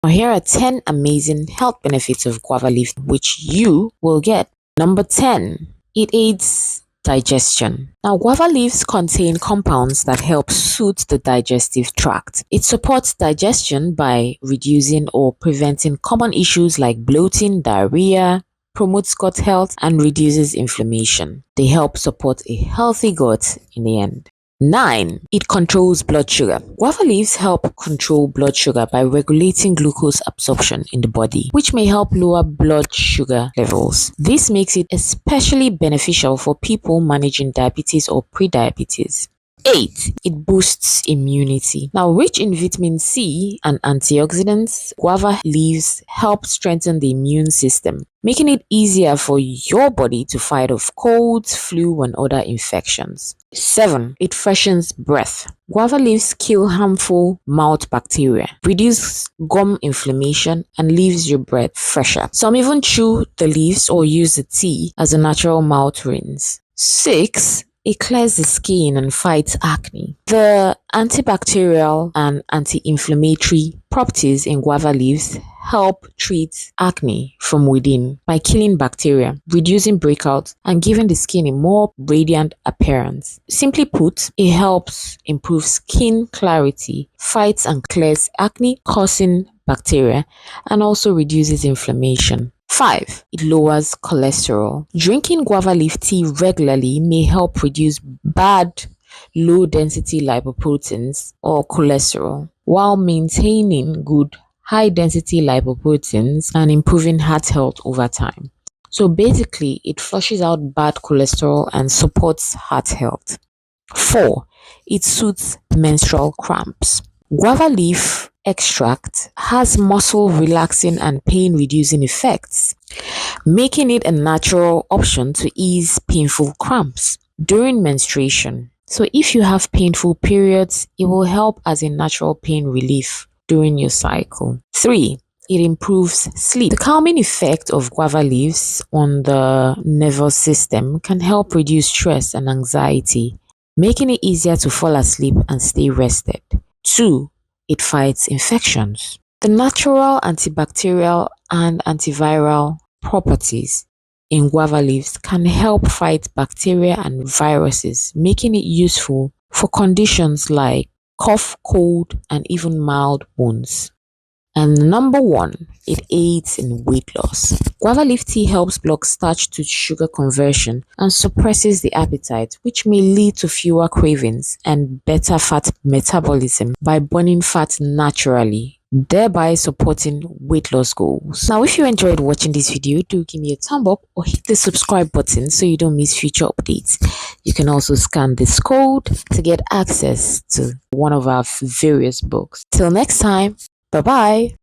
Now, here are 10 amazing health benefits of guava leaf which you will get. Number 10, it aids digestion. Now, guava leaves contain compounds that help soothe the digestive tract. It supports digestion by reducing or preventing common issues like bloating, diarrhea, promotes gut health, and reduces inflammation. They help support a healthy gut in the end. 9. It controls blood sugar. Guava leaves help control blood sugar by regulating glucose absorption in the body, which may help lower blood sugar levels. This makes it especially beneficial for people managing diabetes or prediabetes. 8. It boosts immunity. Now, rich in vitamin C and antioxidants, guava leaves help strengthen the immune system, making it easier for your body to fight off colds, flu, and other infections. 7. It freshens breath. Guava leaves kill harmful mouth bacteria, reduce gum inflammation, and leaves your breath fresher. Some even chew the leaves or use the tea as a natural mouth rinse. 6. It clears the skin and fights acne. The antibacterial and anti-inflammatory properties in guava leaves help treat acne from within by killing bacteria, reducing breakouts, and giving the skin a more radiant appearance. Simply put, it helps improve skin clarity, fights and clears acne causing bacteria, and also reduces inflammation. 5. It lowers cholesterol. Drinking guava leaf tea regularly may help reduce bad low-density lipoproteins or cholesterol, while maintaining good high-density lipoproteins and improving heart health over time. So basically, it flushes out bad cholesterol and supports heart health. 4. It soothes menstrual cramps. Guava leaf extract has muscle relaxing and pain reducing effects, making it a natural option to ease painful cramps during menstruation. So if you have painful periods, it will help as a natural pain relief during your cycle. 3. It improves sleep. The calming effect of guava leaves on the nervous system can help reduce stress and anxiety, making it easier to fall asleep and stay rested. 2. It fights infections. The natural antibacterial and antiviral properties in guava leaves can help fight bacteria and viruses, making it useful for conditions like cough, cold, and even mild wounds. And number 1, it aids in weight loss. Guava leaf tea helps block starch to sugar conversion and suppresses the appetite, which may lead to fewer cravings and better fat metabolism by burning fat naturally, thereby supporting weight loss goals. Now, if you enjoyed watching this video, do give me a thumb up or hit the subscribe button so you don't miss future updates. You can also scan this code to get access to one of our various books. Till next time, bye-bye.